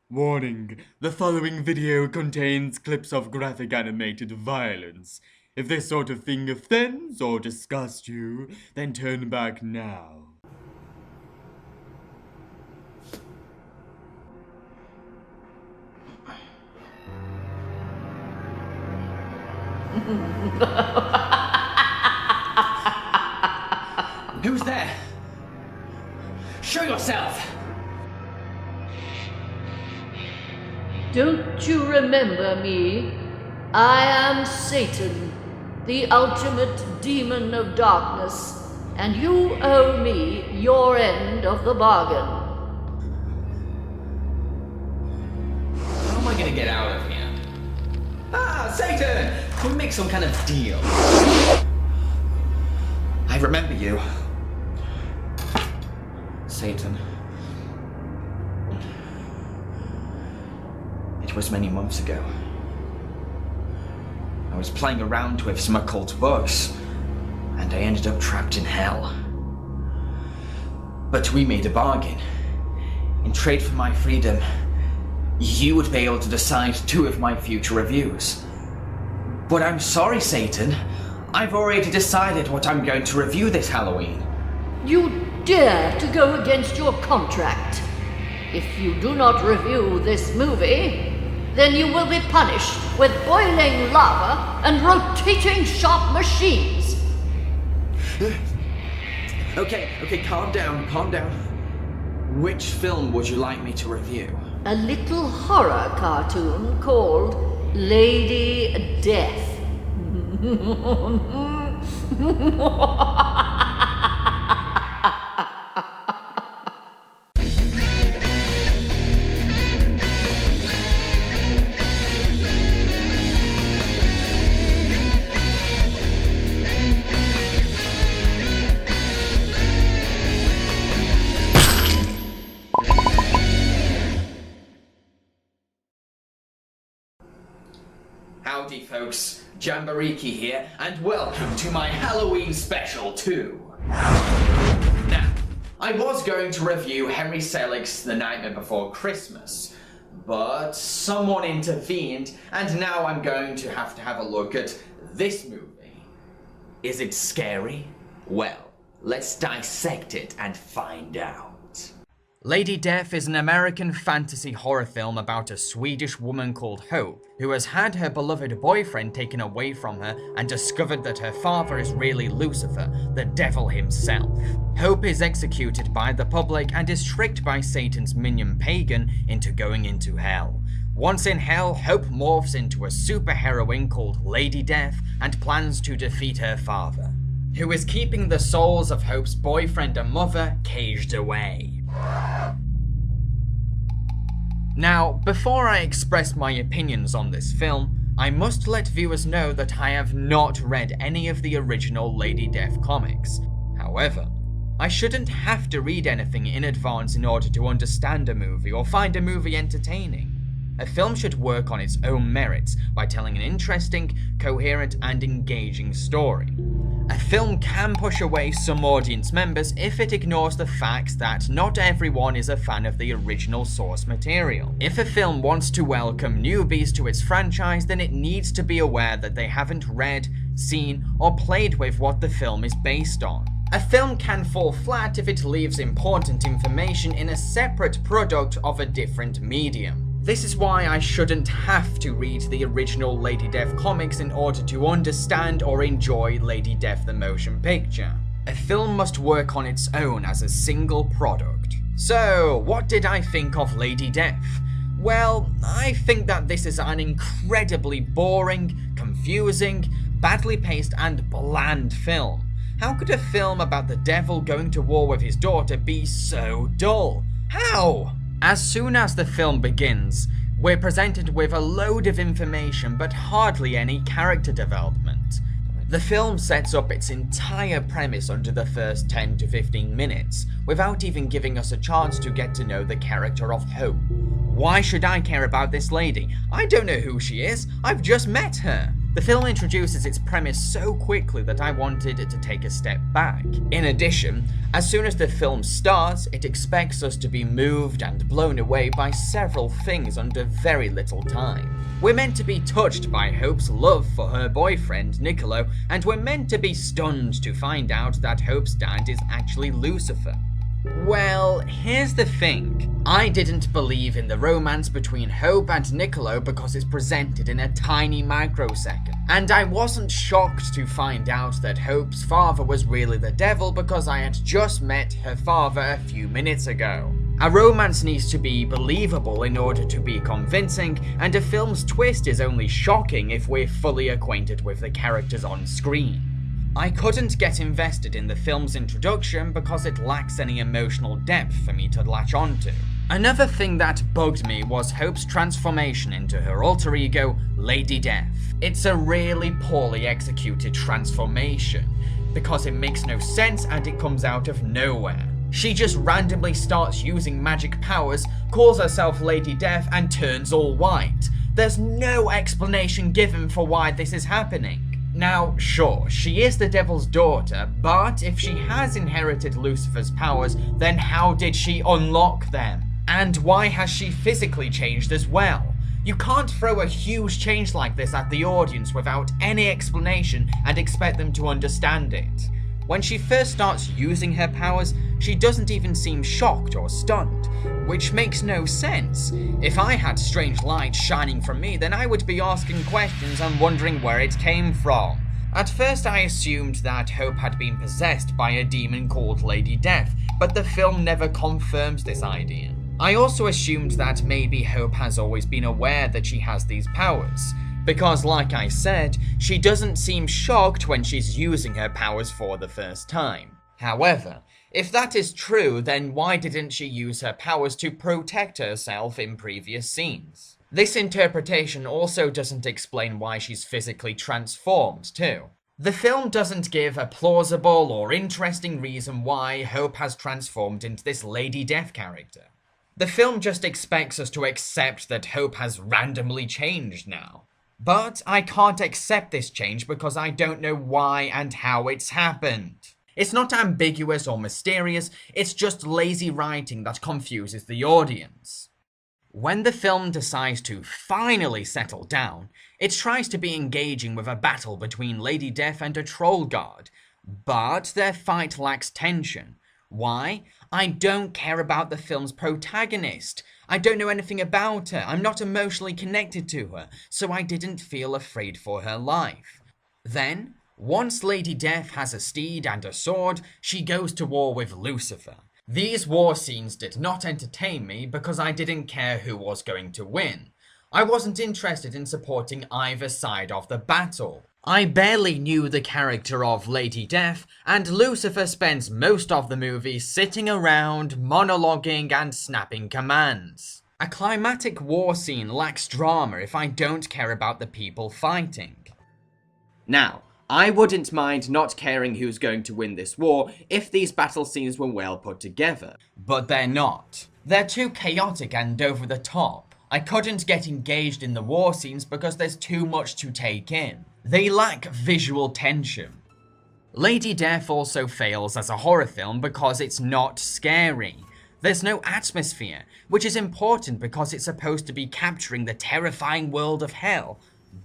Warning, the following video contains clips of graphic animated violence. If this sort of thing offends or disgusts you, then turn back now. Who's there? Show yourself! Don't you remember me? I am Satan, the ultimate demon of darkness, and you owe me your end of the bargain. How am I gonna get out of here? Ah, Satan! Can we make some kind of deal? I remember you. Satan. It was many months ago. I was playing around with some occult books, and I ended up trapped in hell. But we made a bargain. In trade for my freedom, you would be able to decide 2 of my future reviews. But I'm sorry, Satan. I've already decided what I'm going to review this Halloween. You dare to go against your contract. If you do not review this movie, then you will be punished with boiling lava and rotating sharp machines. Okay, calm down. Which film would you like me to review? A little horror cartoon called Lady Death. Howdy folks, Jambareeqi here, and welcome to my Halloween special too. Now, I was going to review Henry Selick's The Nightmare Before Christmas, but someone intervened, and now I'm going to have a look at this movie. Is it scary? Well, let's dissect it and find out. Lady Death is an American fantasy horror film about a Swedish woman called Hope, who has had her beloved boyfriend taken away from her and discovered that her father is really Lucifer, the devil himself. Hope is executed by the public and is tricked by Satan's minion Pagan into going into hell. Once in hell, Hope morphs into a superheroine called Lady Death and plans to defeat her father, who is keeping the souls of Hope's boyfriend and mother caged away. Now, before I express my opinions on this film, I must let viewers know that I have not read any of the original Lady Death comics. However, I shouldn't have to read anything in advance in order to understand a movie or find a movie entertaining. A film should work on its own merits by telling an interesting, coherent, and engaging story. A film can push away some audience members if it ignores the fact that not everyone is a fan of the original source material. If a film wants to welcome newbies to its franchise, then it needs to be aware that they haven't read, seen, or played with what the film is based on. A film can fall flat if it leaves important information in a separate product of a different medium. This is why I shouldn't have to read the original Lady Death comics in order to understand or enjoy Lady Death the motion picture. A film must work on its own as a single product. So, what did I think of Lady Death? Well, I think that this is an incredibly boring, confusing, badly paced and bland film. How could a film about the devil going to war with his daughter be so dull? How? As soon as the film begins, we're presented with a load of information but hardly any character development. The film sets up its entire premise under the first 10 to 15 minutes, without even giving us a chance to get to know the character of Hope. Why should I care about this lady? I don't know who she is, I've just met her. The film introduces its premise so quickly that I wanted it to take a step back. In addition, as soon as the film starts, it expects us to be moved and blown away by several things under very little time. We're meant to be touched by Hope's love for her boyfriend, Niccolo, and we're meant to be stunned to find out that Hope's dad is actually Lucifer. Well, here's the thing. I didn't believe in the romance between Hope and Niccolo because it's presented in a tiny microsecond. And I wasn't shocked to find out that Hope's father was really the devil because I had just met her father a few minutes ago. A romance needs to be believable in order to be convincing, and a film's twist is only shocking if we're fully acquainted with the characters on screen. I couldn't get invested in the film's introduction because it lacks any emotional depth for me to latch onto. Another thing that bugged me was Hope's transformation into her alter ego, Lady Death. It's a really poorly executed transformation, because it makes no sense and it comes out of nowhere. She just randomly starts using magic powers, calls herself Lady Death, and turns all white. There's no explanation given for why this is happening. Now, sure, she is the devil's daughter, but if she has inherited Lucifer's powers, then how did she unlock them? And why has she physically changed as well? You can't throw a huge change like this at the audience without any explanation and expect them to understand it. When she first starts using her powers, she doesn't even seem shocked or stunned, which makes no sense. If I had strange light shining from me, then I would be asking questions and wondering where it came from. At first I assumed that Hope had been possessed by a demon called Lady Death, but the film never confirms this idea. I also assumed that maybe Hope has always been aware that she has these powers, because like I said, she doesn't seem shocked when she's using her powers for the first time. However, if that is true, then why didn't she use her powers to protect herself in previous scenes? This interpretation also doesn't explain why she's physically transformed too. The film doesn't give a plausible or interesting reason why Hope has transformed into this Lady Death character. The film just expects us to accept that Hope has randomly changed now. But I can't accept this change because I don't know why and how it's happened. It's not ambiguous or mysterious, it's just lazy writing that confuses the audience. When the film decides to finally settle down, it tries to be engaging with a battle between Lady Death and a troll guard, but their fight lacks tension. Why? I don't care about the film's protagonist. I don't know anything about her, I'm not emotionally connected to her, so I didn't feel afraid for her life. Then, once Lady Death has a steed and a sword, she goes to war with Lucifer. These war scenes did not entertain me because I didn't care who was going to win. I wasn't interested in supporting either side of the battle. I barely knew the character of Lady Death, and Lucifer spends most of the movie sitting around, monologuing and snapping commands. A climatic war scene lacks drama if I don't care about the people fighting. Now, I wouldn't mind not caring who's going to win this war if these battle scenes were well put together, but they're not. They're too chaotic and over the top. I couldn't get engaged in the war scenes because there's too much to take in. They lack visual tension. Lady Death also fails as a horror film because it's not scary. There's no atmosphere, which is important because it's supposed to be capturing the terrifying world of hell.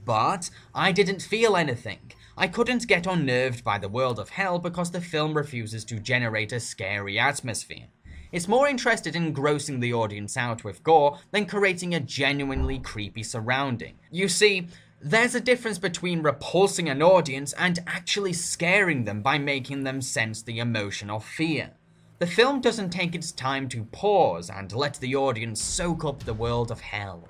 But I didn't feel anything. I couldn't get unnerved by the world of hell because the film refuses to generate a scary atmosphere. It's more interested in grossing the audience out with gore than creating a genuinely creepy surrounding. You see, there's a difference between repulsing an audience and actually scaring them by making them sense the emotion of fear. The film doesn't take its time to pause and let the audience soak up the world of hell.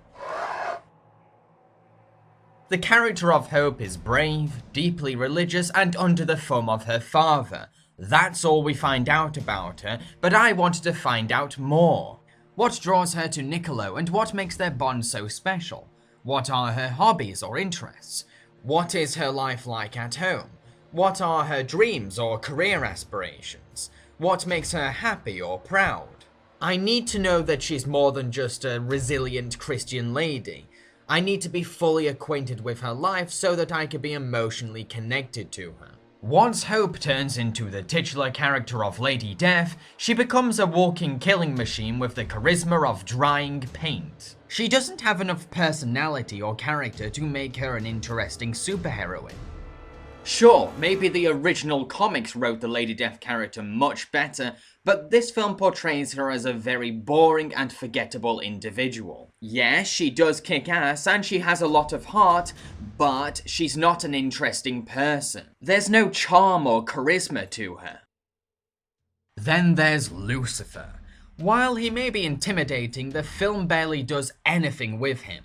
The character of Hope is brave, deeply religious, and under the thumb of her father. That's all we find out about her, but I wanted to find out more. What draws her to Niccolo and what makes their bond so special? What are her hobbies or interests? What is her life like at home? What are her dreams or career aspirations? What makes her happy or proud? I need to know that she's more than just a resilient Christian lady. I need to be fully acquainted with her life so that I can be emotionally connected to her. Once Hope turns into the titular character of Lady Death, she becomes a walking killing machine with the charisma of drying paint. She doesn't have enough personality or character to make her an interesting superheroine. Sure, maybe the original comics wrote the Lady Death character much better, but this film portrays her as a very boring and forgettable individual. Yes, she does kick ass and she has a lot of heart, but she's not an interesting person. There's no charm or charisma to her. Then there's Lucifer. While he may be intimidating, the film barely does anything with him.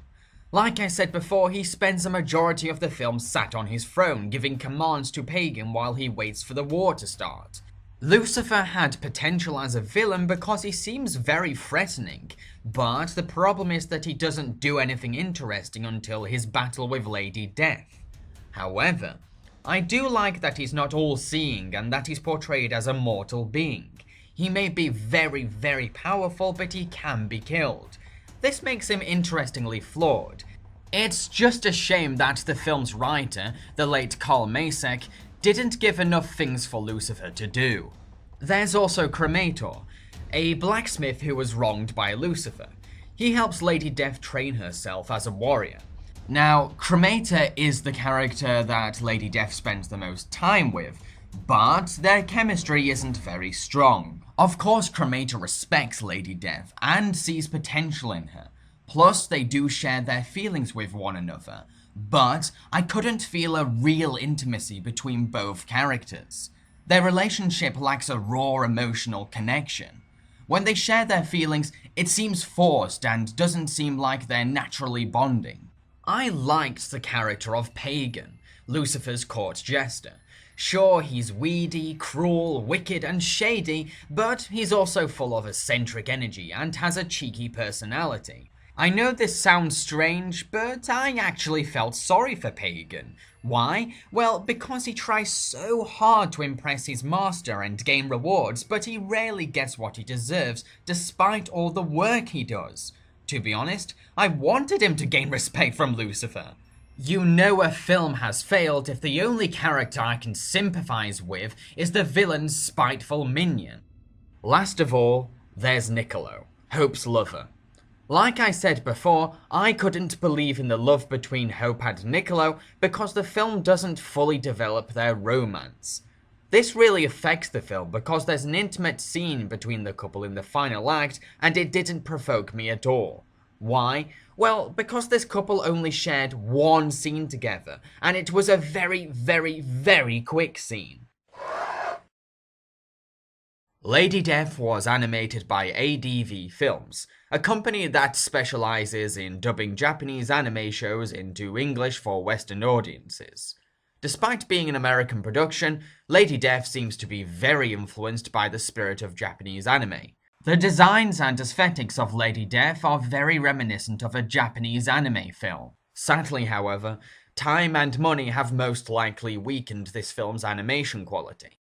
Like I said before, he spends a majority of the film sat on his throne, giving commands to Pagan while he waits for the war to start. Lucifer had potential as a villain because he seems very threatening, but the problem is that he doesn't do anything interesting until his battle with Lady Death. However, I do like that he's not all-seeing and that he's portrayed as a mortal being. He may be very, very powerful, but he can be killed. This makes him interestingly flawed. It's just a shame that the film's writer, the late Carl Macek, didn't give enough things for Lucifer to do. There's also Cremator, a blacksmith who was wronged by Lucifer. He helps Lady Death train herself as a warrior. Now, Cremator is the character that Lady Death spends the most time with, but their chemistry isn't very strong. Of course, Cremator respects Lady Death and sees potential in her. Plus, they do share their feelings with one another. But I couldn't feel a real intimacy between both characters. Their relationship lacks a raw emotional connection. When they share their feelings, it seems forced and doesn't seem like they're naturally bonding. I liked the character of Pagan, Lucifer's court jester. Sure, he's weedy, cruel, wicked, and shady, but he's also full of eccentric energy and has a cheeky personality. I know this sounds strange, but I actually felt sorry for Pagan. Why? Well, because he tries so hard to impress his master and gain rewards, but he rarely gets what he deserves, despite all the work he does. To be honest, I wanted him to gain respect from Lucifer. You know a film has failed if the only character I can sympathize with is the villain's spiteful minion. Last of all, there's Niccolo, Hope's lover. Like I said before, I couldn't believe in the love between Hope and Niccolo because the film doesn't fully develop their romance. This really affects the film because there's an intimate scene between the couple in the final act and it didn't provoke me at all. Why? Well, because this couple only shared one scene together, and it was a very, very, very quick scene. Lady Death was animated by ADV Films, a company that specializes in dubbing Japanese anime shows into English for Western audiences. Despite being an American production, Lady Death seems to be very influenced by the spirit of Japanese anime. The designs and aesthetics of Lady Death are very reminiscent of a Japanese anime film. Sadly, however, time and money have most likely weakened this film's animation quality.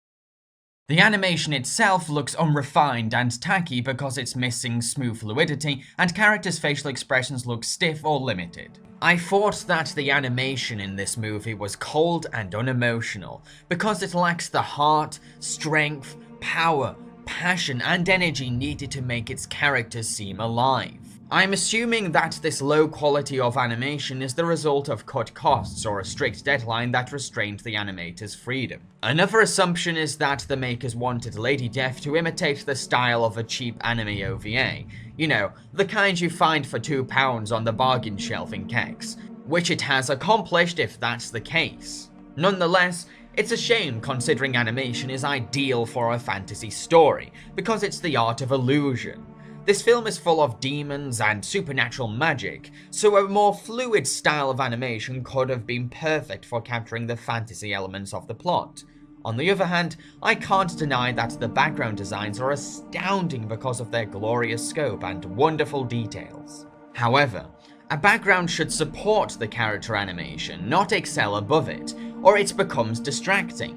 The animation itself looks unrefined and tacky because it's missing smooth fluidity and characters' facial expressions look stiff or limited. I thought that the animation in this movie was cold and unemotional because it lacks the heart, strength, power, passion and energy needed to make its characters seem alive. I'm assuming that this low quality of animation is the result of cut costs or a strict deadline that restrained the animator's freedom. Another assumption is that the makers wanted Lady Death to imitate the style of a cheap anime OVA. You know, the kind you find for £2 on the bargain shelf in Kex, which it has accomplished if that's the case. Nonetheless, it's a shame considering animation is ideal for a fantasy story, because it's the art of illusion. This film is full of demons and supernatural magic, so a more fluid style of animation could have been perfect for capturing the fantasy elements of the plot. On the other hand, I can't deny that the background designs are astounding because of their glorious scope and wonderful details. However, a background should support the character animation, not excel above it, or it becomes distracting.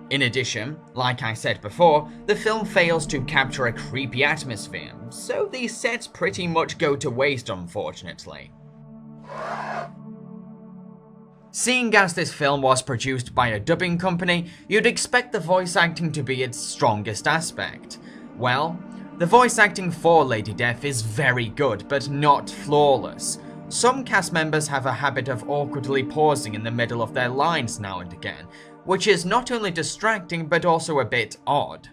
In addition, like I said before, the film fails to capture a creepy atmosphere, so these sets pretty much go to waste unfortunately. Seeing as this film was produced by a dubbing company, you'd expect the voice acting to be its strongest aspect. Well, the voice acting for Lady Death is very good, but not flawless. Some cast members have a habit of awkwardly pausing in the middle of their lines now and again, which is not only distracting but also a bit odd.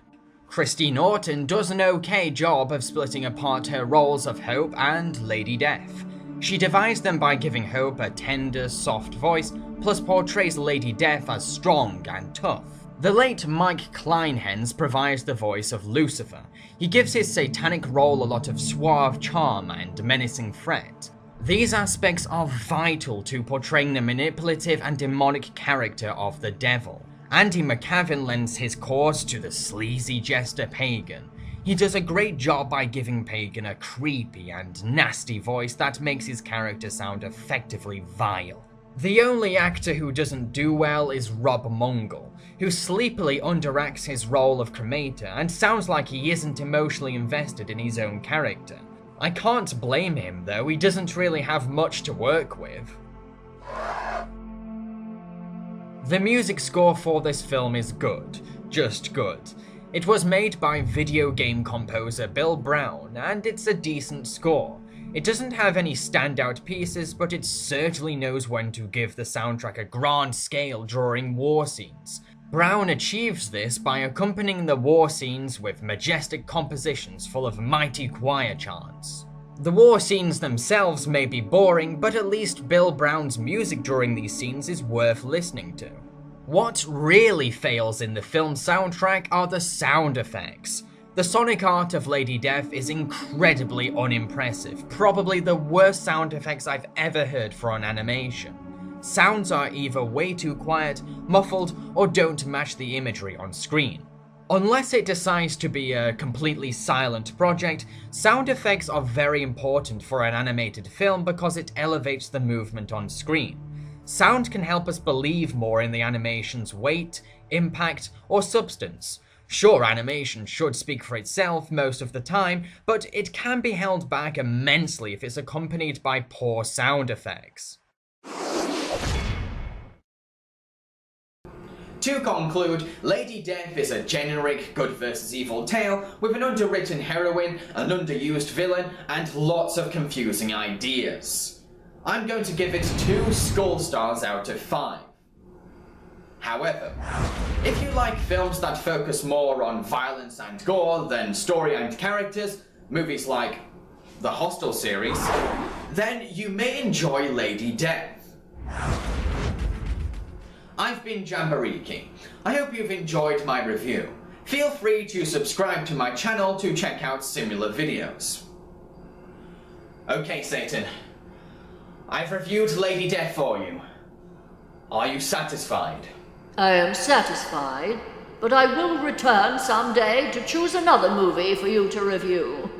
Christine Norton does an okay job of splitting apart her roles of Hope and Lady Death. She divides them by giving Hope a tender, soft voice, plus portrays Lady Death as strong and tough. The late Mike Kleinhens provides the voice of Lucifer. He gives his satanic role a lot of suave charm and menacing threat. These aspects are vital to portraying the manipulative and demonic character of the devil. Andy McCavin lends his chords to the sleazy jester Pagan. He does a great job by giving Pagan a creepy and nasty voice that makes his character sound effectively vile. The only actor who doesn't do well is Rob Mongol, who sleepily underacts his role of Cremator and sounds like he isn't emotionally invested in his own character. I can't blame him though, he doesn't really have much to work with. The music score for this film is good, just good. It was made by video game composer Bill Brown, and it's a decent score. It doesn't have any standout pieces, but it certainly knows when to give the soundtrack a grand scale during war scenes. Brown achieves this by accompanying the war scenes with majestic compositions full of mighty choir chants. The war scenes themselves may be boring, but at least Bill Brown's music during these scenes is worth listening to. What really fails in the film soundtrack are the sound effects. The sonic art of Lady Death is incredibly unimpressive, probably the worst sound effects I've ever heard for an animation. Sounds are either way too quiet, muffled, or don't match the imagery on screen. Unless it decides to be a completely silent project, sound effects are very important for an animated film because it elevates the movement on screen. Sound can help us believe more in the animation's weight, impact, or substance. Sure, animation should speak for itself most of the time, but it can be held back immensely if it's accompanied by poor sound effects. To conclude, Lady Death is a generic good versus evil tale with an underwritten heroine, an underused villain, and lots of confusing ideas. I'm going to give it 2 skull stars out of 5. However, if you like films that focus more on violence and gore than story and characters, movies like the Hostel series, then you may enjoy Lady Death. I've been Jambareeqi. I hope you've enjoyed my review. Feel free to subscribe to my channel to check out similar videos. Okay, Satan. I've reviewed Lady Death for you. Are you satisfied? I am satisfied, but I will return someday to choose another movie for you to review.